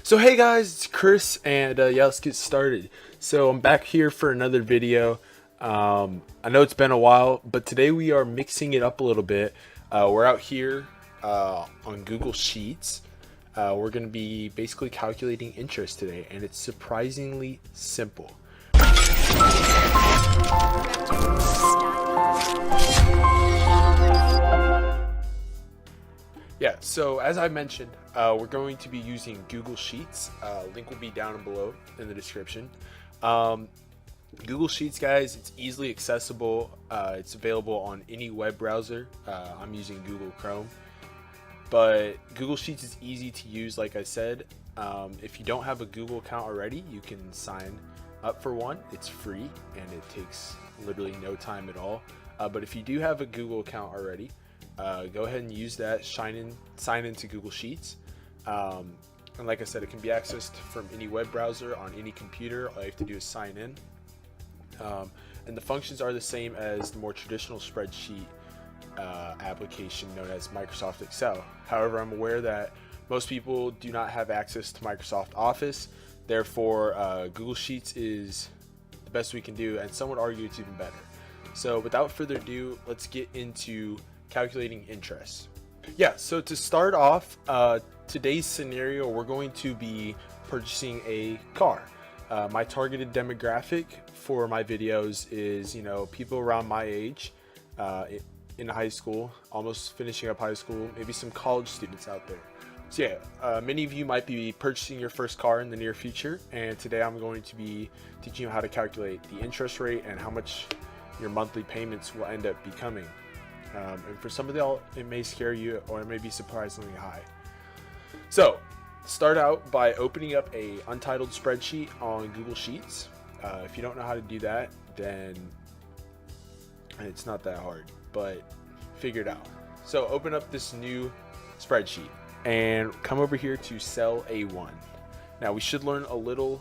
So hey guys, it's Chris, and yeah, let's get started. So I'm back here for another video. I know it's been a while, but today we are mixing it up a little bit. We're out here on Google Sheets. We're going to be basically calculating interest today, and it's surprisingly simple. Yeah, so as I mentioned, we're going to be using Google Sheets. Link will be down below in the description. Google Sheets, guys, it's easily accessible. It's available on any web browser. I'm using Google Chrome. But Google Sheets is easy to use, like I said. If you don't have a Google account already, you can sign up for one. It's free, and it takes literally no time at all. But if you do have a Google account already, go ahead and use that. Sign into Google Sheets. And like I said, it can be accessed from any web browser on any computer. All you have to do is sign in. And the functions are the same as the more traditional spreadsheet application known as Microsoft Excel. However, I'm aware that most people do not have access to Microsoft Office. Therefore, Google Sheets is the best we can do, and some would argue it's even better. So without further ado, let's get into calculating interest. Yeah, so to start off, today's scenario, we're going to be purchasing a car. My targeted demographic for my videos is, people around my age, in high school, almost finishing up high school, maybe some college students out there. So yeah, many of you might be purchasing your first car in the near future, and today I'm going to be teaching you how to calculate the interest rate and how much your monthly payments will end up becoming. And for some of y'all, it may scare you, or it may be surprisingly high. So start out by opening up a untitled spreadsheet on Google Sheets. If you don't know how to do that, then it's not that hard, but figure it out. So open up this new spreadsheet and come over here to cell A1. Now we should learn a little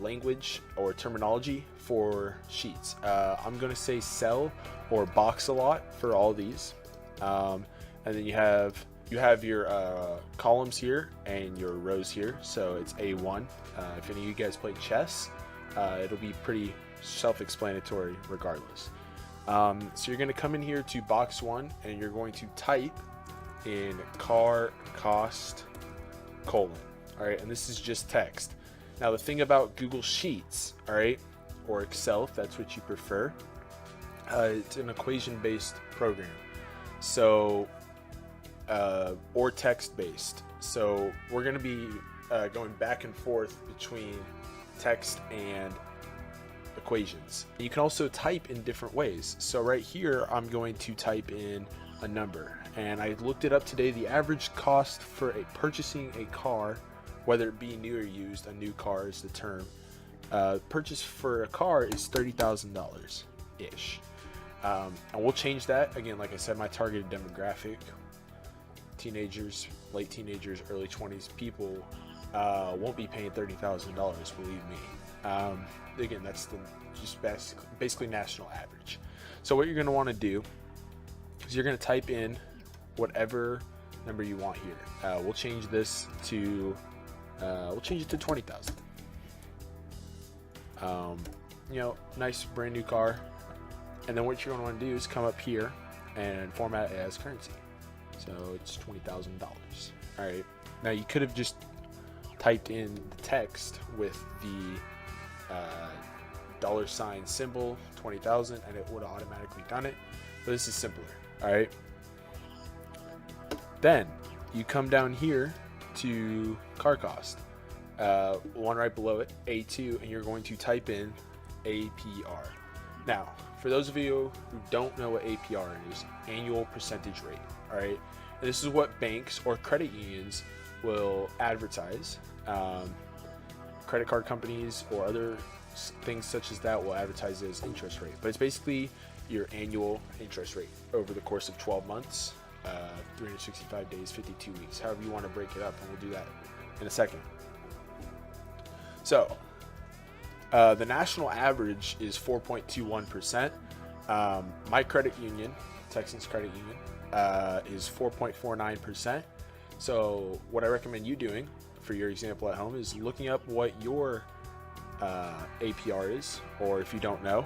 language or terminology for sheets. I'm going to say cell or box a lot for all these. And then you have your columns here and your rows here. So it's A1. If any of you guys play chess, it'll be pretty self-explanatory regardless. So you're going to come in here to box 1, and you're going to type in car cost colon. All right, and this is just text. Now the thing about Google Sheets, all right, or Excel if that's what you prefer, it's an equation-based program. So or text-based. So we're going to be going back and forth between text and equations. You can also type in different ways. So right here, I'm going to type in a number, and I looked it up today. The average cost for purchasing a car, whether it be new or used, a new car is the term. Purchase for a car is $30,000 ish. And we'll change that again. Like I said, my targeted demographic, teenagers, late teenagers, early 20s people, won't be paying $30,000, believe me. Again, that's just basically national average. So what you're going to want to do is you're going to type in whatever number you want here. We'll change this to we'll change it to 20,000. Nice brand new car. And then what you're going to want to do is come up here and format it as currency. So it's $20,000. All right. Now you could have just typed in the text with the $ symbol 20,000, and it would have automatically done it. But this is simpler. All right. Then you come down here to car cost, one right below it, A2, and you're going to type in APR. Now, for those of you who don't know what APR is, annual percentage rate. All right. And this is what banks or credit unions will advertise. Credit card companies or other things such as that will advertise it as interest rate, but it's basically your annual interest rate over the course of 12 months, 365 days, 52 weeks, however you want to break it up, and we'll do that in a second. So the national average is 4.21%. My credit union, Texas Credit Union, is 4.49%. So what I recommend you doing for your example at home is looking up what your APR is, or if you don't know,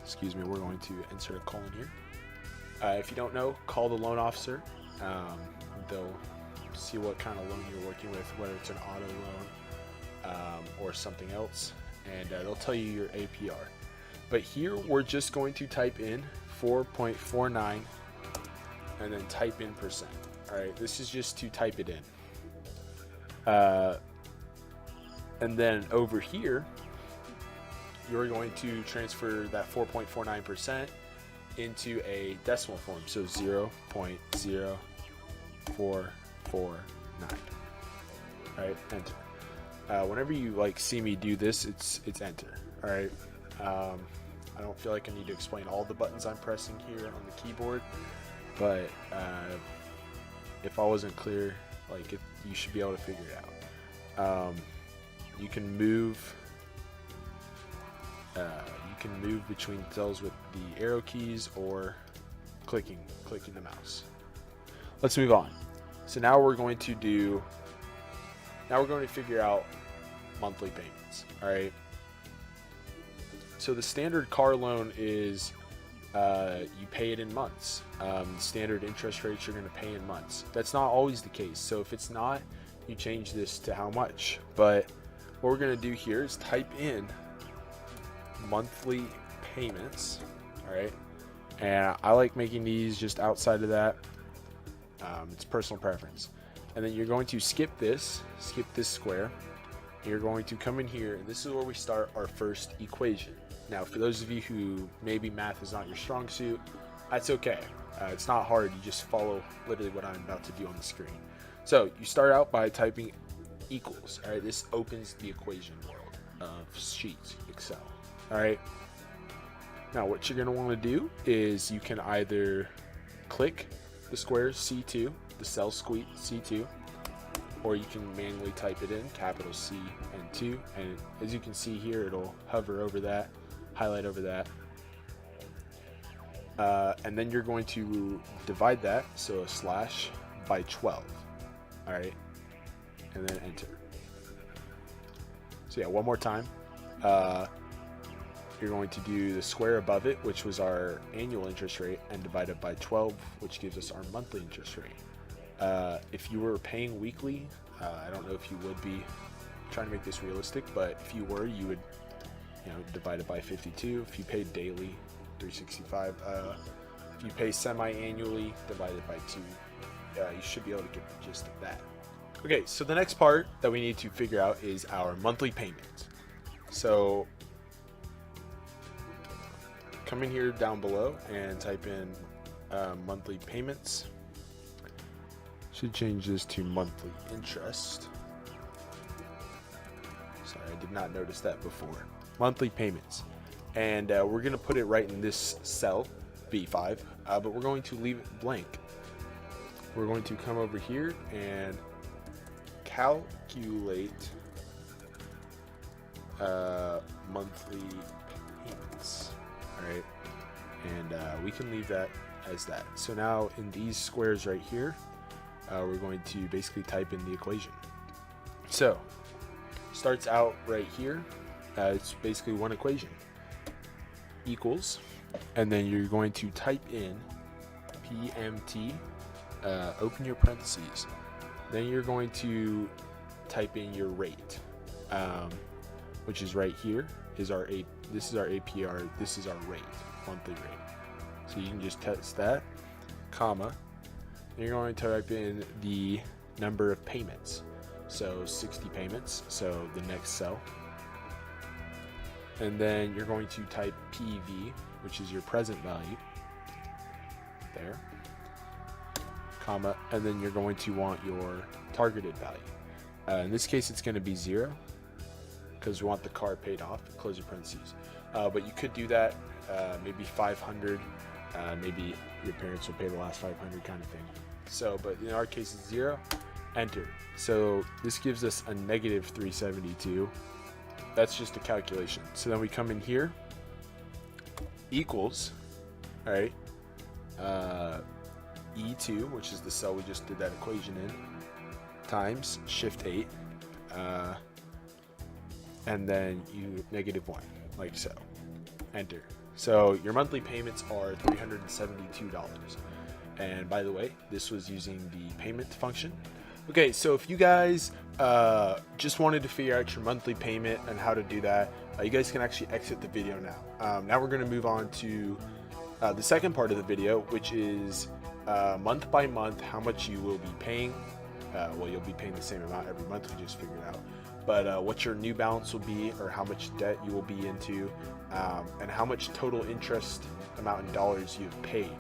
excuse me, we're going to insert a colon here. If you don't know, call the loan officer. They'll see what kind of loan you're working with, whether it's an auto loan or something else, and they'll tell you your APR. But here we're just going to type in 4.49 and then type in percent. All right, this is just to type it in. And then over here, you're going to transfer that 4.49% into a decimal form. So 0.0449. All right, enter. Whenever you like see me do this, it's enter. All right. I don't feel like I need to explain all the buttons I'm pressing here on the keyboard, but if I wasn't clear, like you should be able to figure it out. You can move between cells with the arrow keys or clicking the mouse. Let's move on. So now we're going to figure out monthly payments. All right. So the standard car loan is you pay it in months. Standard interest rates you're going to pay in months. That's not always the case. So if it's not, you change this to how much. But what we're going to do here is type in monthly payments. All right. And I like making these just outside of that. It's personal preference. And then you're going to skip this square. You're going to come in here, and this is where we start our first equation. Now, for those of you who maybe math is not your strong suit, that's okay. It's not hard. You just follow literally what I'm about to do on the screen. So you start out by typing equals. All right, this opens the equation world of Sheets, Excel. All right. Now, what you're going to want to do is you can either click the squares C2, the cell squeak C2, or you can manually type it in, capital C and 2, and as you can see here, it'll hover over that, highlight over that, and then you're going to divide that, so a slash, by 12, all right, and then enter. So yeah, one more time. You're going to do the square above it, which was our annual interest rate, and divide it by 12, which gives us our monthly interest rate. If you were paying weekly, I don't know if you would be trying to make this realistic, but if you were, you would, divide it by 52. If you paid daily, 365. If you pay semi-annually, divide it by 2. You should be able to get the gist of that. Okay, so the next part that we need to figure out is our monthly payments. So come in here down below and type in monthly payments. Should change this to monthly interest. Sorry, I did not notice that before. Monthly payments. And we're going to put it right in this cell, B5, but we're going to leave it blank. We're going to come over here and calculate monthly payments. All right, and we can leave that as that. So now in these squares right here, we're going to basically type in the equation. So starts out right here. It's basically one equation, equals, and then you're going to type in PMT, open your parentheses. Then you're going to type in your rate, which is right here. This is our APR. This is our rate, monthly rate. So you can just test that, comma. Then you're going to type in the number of payments. So 60 payments. So the next cell. And then you're going to type PV, which is your present value. There. Comma. And then you're going to want your targeted value. In this case, it's going to be 0. Because we want the car paid off, close your parentheses. But you could do that, maybe 500, maybe your parents will pay the last 500 kind of thing. So, but in our case it's 0, enter. So this gives us a negative 372. That's just a calculation. So then we come in here, equals, all right, E2, which is the cell we just did that equation in, times shift 8, and then you -1, like so. Enter. So your monthly payments are $372. And by the way, this was using the payment function. Okay, so if you guys just wanted to figure out your monthly payment and how to do that, you guys can actually exit the video now. Now we're going to move on to the second part of the video, which is month by month how much you will be paying. Well, you'll be paying the same amount every month, we just figured out. But what your new balance will be, or how much debt you will be into, and how much total interest amount in dollars you've paid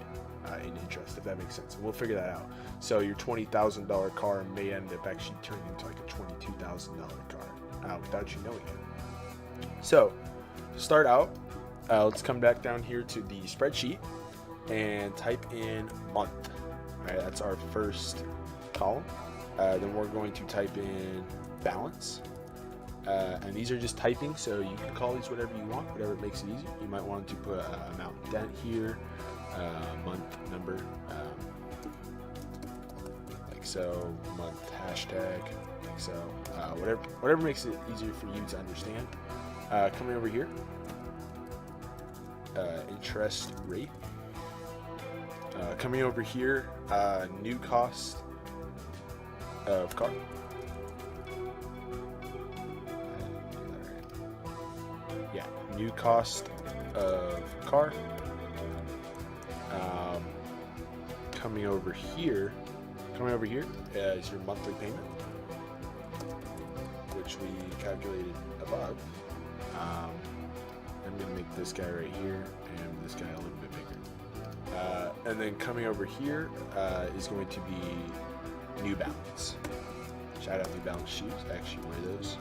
in interest, if that makes sense. And we'll figure that out. So your $20,000 car may end up actually turning into like a $22,000 car without you knowing it. So to start out, let's come back down here to the spreadsheet and type in month. All right, that's our first column. Then we're going to type in balance. And these are just typing, so you can call these whatever you want, whatever makes it easier. You might want to put amount down here, month number, like so, month hashtag, like so, whatever makes it easier for you to understand. Coming over here, interest rate. Coming over here, new cost of car. Yeah, new cost of car. Coming over here is your monthly payment, which we calculated above. I'm going to make this guy right here and this guy a little bit bigger. And then coming over here is going to be New Balance. Shout out New Balance shoes. I actually wear those.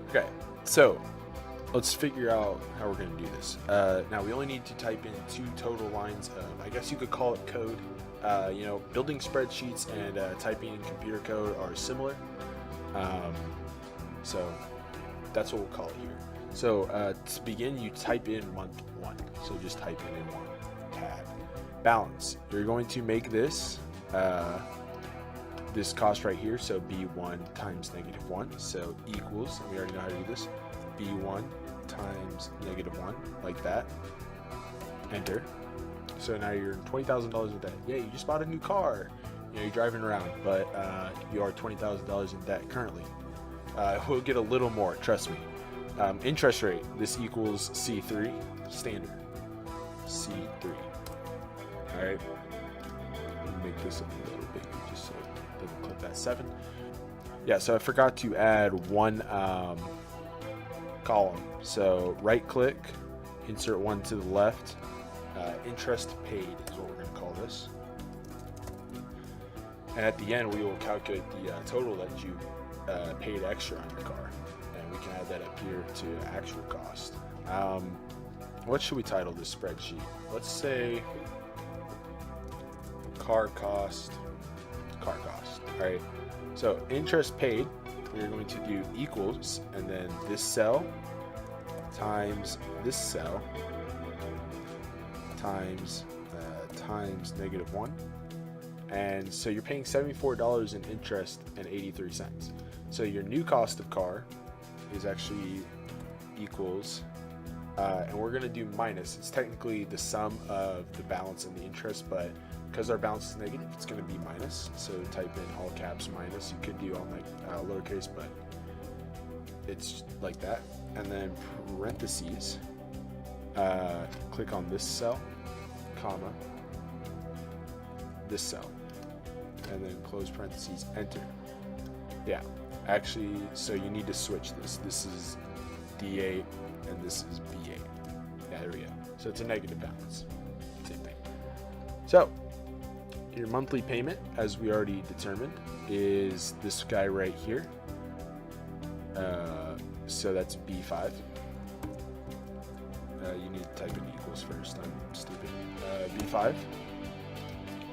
Okay, so let's figure out how we're going to do this. Now we only need to type in 2 total lines of, I guess you could call it code. You know, building spreadsheets and typing in computer code are similar. So that's what we'll call it here. So to begin, you type in month 1. So just type in 1, tab. Balance. You're going to make this this cost right here, so B1 times -1, so equals, and we already know how to do this, B1 times -1, like that. Enter. So now you're $20,000 in debt. Yeah, you just bought a new car. You know, you're driving around, but you are $20,000 in debt currently. We'll get a little more, trust me. Interest rate, this equals C3, standard. C3. All right. Let me make this a little bigger just so it doesn't clip that 7. Yeah, so I forgot to add one column. So right click, insert one to the left. Interest paid is what we're going to call this. And at the end, we will calculate the total that you paid extra on your car. And we can add that up here to actual cost. What should we title this spreadsheet? Let's say car cost. All right. So interest paid, we're going to do equals, and then this cell times this cell times -1. And so you're paying $74 in interest and 83 cents. So your new cost of car is actually equals, and we're going to do minus. It's technically the sum of the balance and the interest, but because our balance is negative, it's going to be minus. So type in all caps minus. You could do all lowercase, but it's like that. And then parentheses, click on this cell, comma, this cell, and then close parentheses, enter. Yeah, actually, so you need to switch this. This is D8 and this is B8. Yeah, there we go. So it's a negative balance. Same thing. So your monthly payment, as we already determined, is this guy right here. So that's B5. You need to type in equals first. I'm stupid. B5.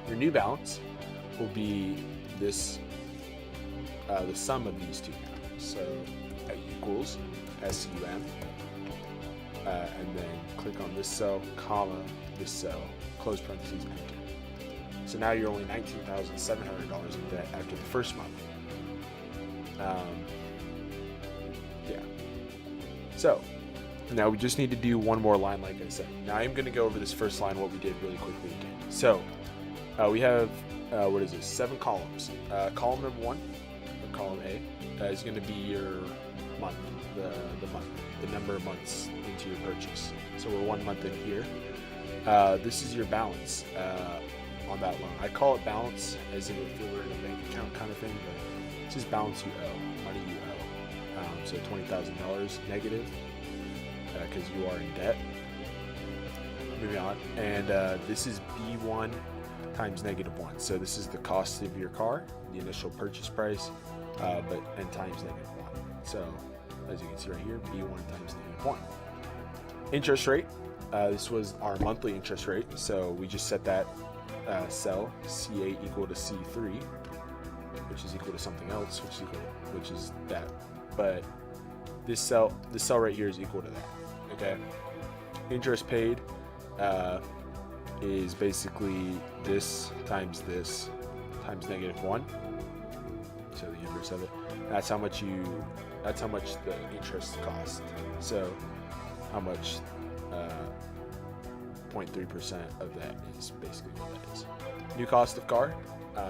Your new balance will be this, the sum of these two now. So equals SUM, and then click on this cell, comma, this cell, close parentheses, enter. So now you're only $19,700 in debt after the first month. Yeah. So now we just need to do one more line, like I said. Now I'm going to go over this first line, what we did really quickly again. So we have, 7 columns. Column number 1, or column A, is going to be your month, the number of months into your purchase. So we're 1 month in here. This is your balance on that loan. I call it balance as if it were in a bank account kind of thing, but it's just balance you owe, money you owe. So $20,000 negative because you are in debt. Moving on, and this is B1 times -1. So this is the cost of your car, the initial purchase price, and times -1. So as you can see right here, B1 times -1. Interest rate. This was our monthly interest rate, so we just set that cell C8 equal to C3, which is equal to something else, which is that. But this cell right here is equal to that. Okay. Interest paid is basically this times -1. So the inverse of it. That's how much the interest cost. So how much 0.3% of that is basically what that is. New cost of car.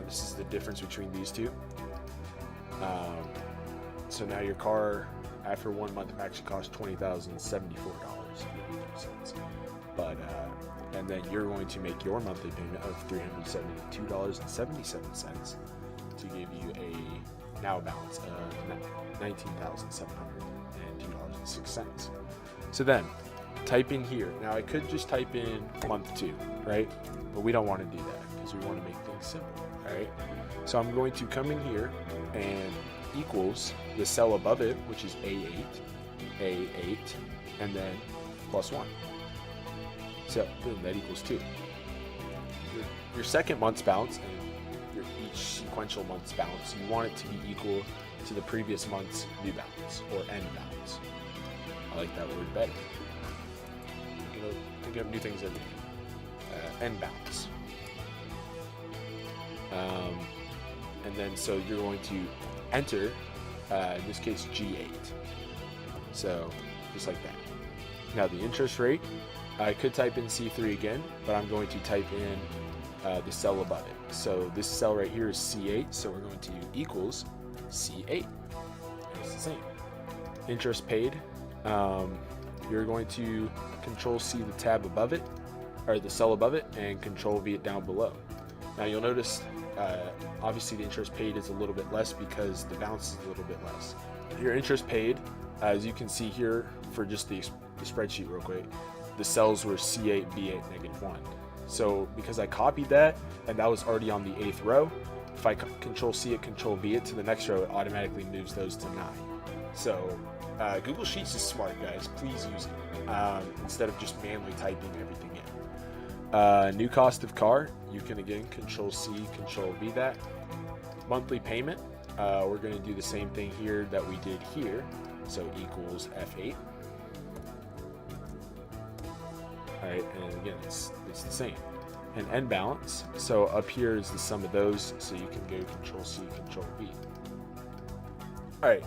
This is the difference between these two. So now your car after 1 month actually costs $20,074.83. But and then you're going to make your monthly payment of $372.77 to give you a now balance of $19,702.06. So then type in here. Now I could just type in month 2, right? But we don't want to do that because we want to make things simple, right? So I'm going to come in here and equals the cell above it, which is A8, and then +1. So boom, that equals 2. Your second month's balance and each sequential month's balance, you want it to be equal to the previous month's new balance or end balance. I like that word better. Think of new things every day. End balance. And then so you're going to enter, in this case, G8. So just like that. Now the interest rate, I could type in C3 again, but I'm going to type in the cell above it. So this cell right here is C8, so we're going to equals C8. And it's the same. Interest paid, you're going to Control C the tab above it, or the cell above it, and Control V it down below. Now you'll notice, obviously the interest paid is a little bit less because the balance is a little bit less. Your interest paid, as you can see here, for just the spreadsheet real quick, the cells were C8, B8, -1. So because I copied that, and that was already on the 8th row, if I Control C it, Control V it to the next row, it automatically moves those to 9. So Google Sheets is smart, guys. Please use it instead of just manually typing everything in. New cost of car, you can again Control C, Control V that. Monthly payment, we're going to do the same thing here that we did here. So equals F8. Alright, and again, it's the same. And end balance, so up here is the sum of those, so you can go Control C, Control V. Alright,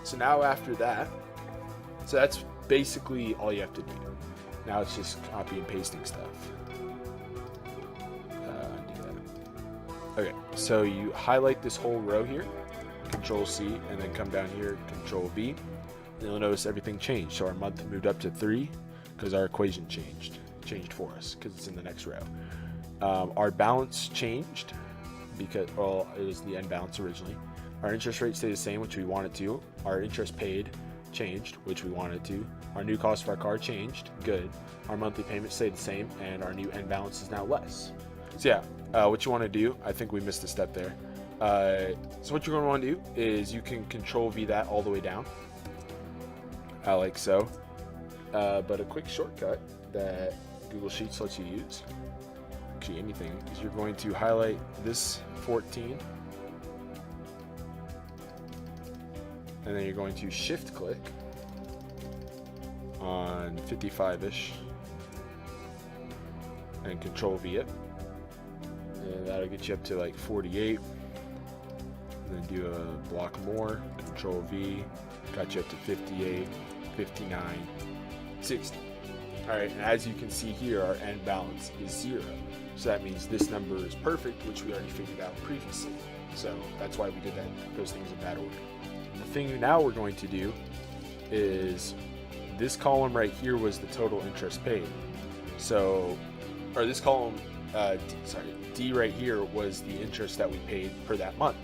so now after that, so that's basically all you have to do. Now it's just copy and pasting stuff. Do that. Okay, so you highlight this whole row here, Control C, and then come down here, Control V, and you'll notice everything changed. So our month moved up to 3 because our equation changed for us because it's in the next row. Our balance changed because, well, it was the end balance originally. Our interest rate stayed the same, which we wanted to. Our interest paid changed, which we wanted to. Our new cost for our car changed, good. Our monthly payment stayed the same, and our new end balance is now less. So yeah, what you want to do, I think we missed a step there. So what you're going to want to do is you can Control V that all the way down, like so. But a quick shortcut that Google Sheets lets you use, actually anything, is you're going to highlight this 14, and then you're going to shift click on 55-ish and Control V it, and that'll get you up to like 48. And then do a block more, Control V, got you up to 58, 59, 60. All right, and as you can see here, our end balance is 0. So that means this number is perfect, which we already figured out previously. So that's why we did those things in that order. And the thing now we're going to do is this column right here was the total interest paid. So, or this column, D right here was the interest that we paid per that month.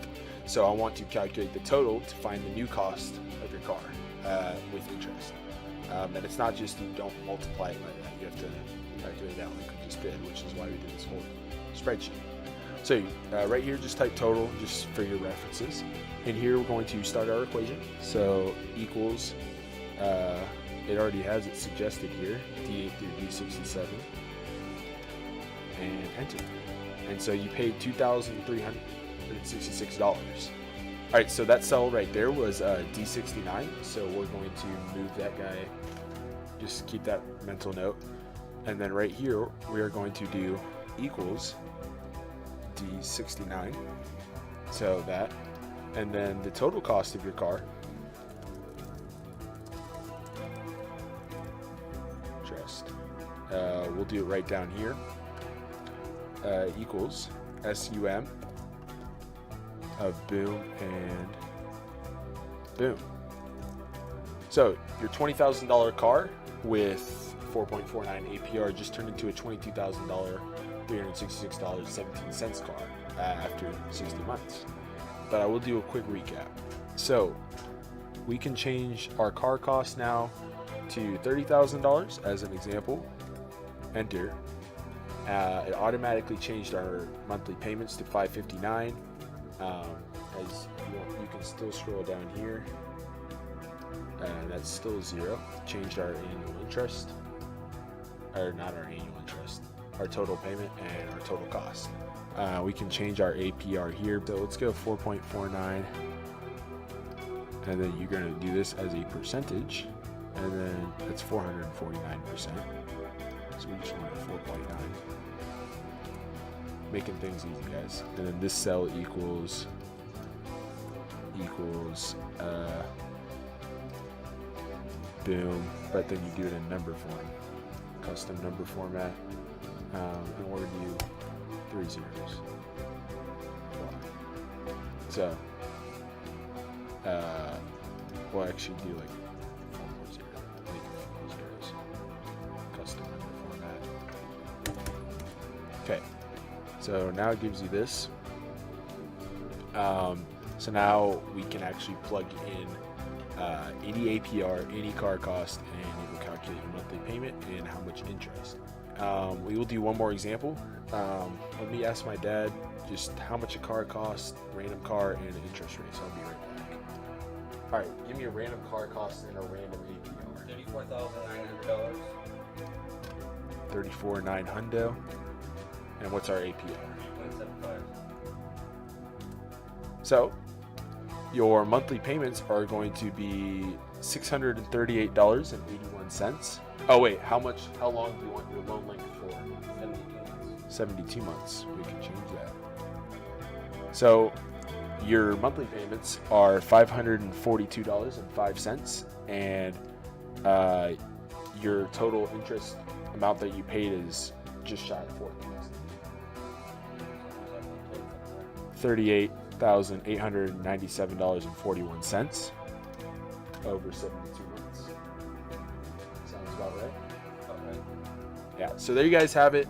So I want to calculate the total to find the new cost of your car with interest. And it's not just you don't multiply it by that. You have to calculate it out like we just did, which is why we did this whole spreadsheet. So right here, just type total just for your references. And here we're going to start our equation. So equals, it already has it suggested here, D8 through D67, and enter. And so you paid $2,366. All right, so that cell right there was D69. So we're going to move that guy, just keep that mental note. And then right here, we are going to do equals D69. So that, and then the total cost of your car, we'll do it right down here, equals SUM of boom and boom. So your $20,000 car with 4.49 APR just turned into a $22,000, $366.17 car after 60 months. But I will do a quick recap. So we can change our car cost now to $30,000 as an example. Enter. It automatically changed our monthly payments to $559. As you can still scroll down here. That's still 0. Changed our annual interest, or not our annual interest, our total payment and our total cost. We can change our APR here. So let's go 4.49, and then you're going to do this as a percentage, and then that's 449%. So we just want 4.9. Making things easy, guys. And then this cell equals boom, but then you do it in number form, custom number format, and we're gonna do 3 zeros. So we'll actually do like 4 more zeros, make it 4 zeros, custom number format. Okay, so now it gives you this. So now we can actually plug in any APR, any car cost, and it will calculate your monthly payment and how much interest. We will do one more example. Let me ask my dad just how much a car costs, random car, and an interest rate. So I'll be right back. All right, give me a random car cost and a random APR. $34,900. $34,900. And what's our APR? 3.75. So your monthly payments are going to be $638.81. Oh wait, how long do you want your loan length for? 72 months. We can change that. So your monthly payments are $542.05, and your total interest amount that you paid is just shy of $38,897.41 over 72 months. Sounds about right? Okay. Yeah, so there you guys have it.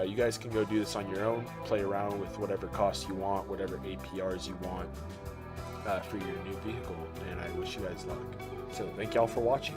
You guys can go do this on your own, play around with whatever costs you want, whatever APRs you want for your new vehicle, and I wish you guys luck. So thank y'all for watching.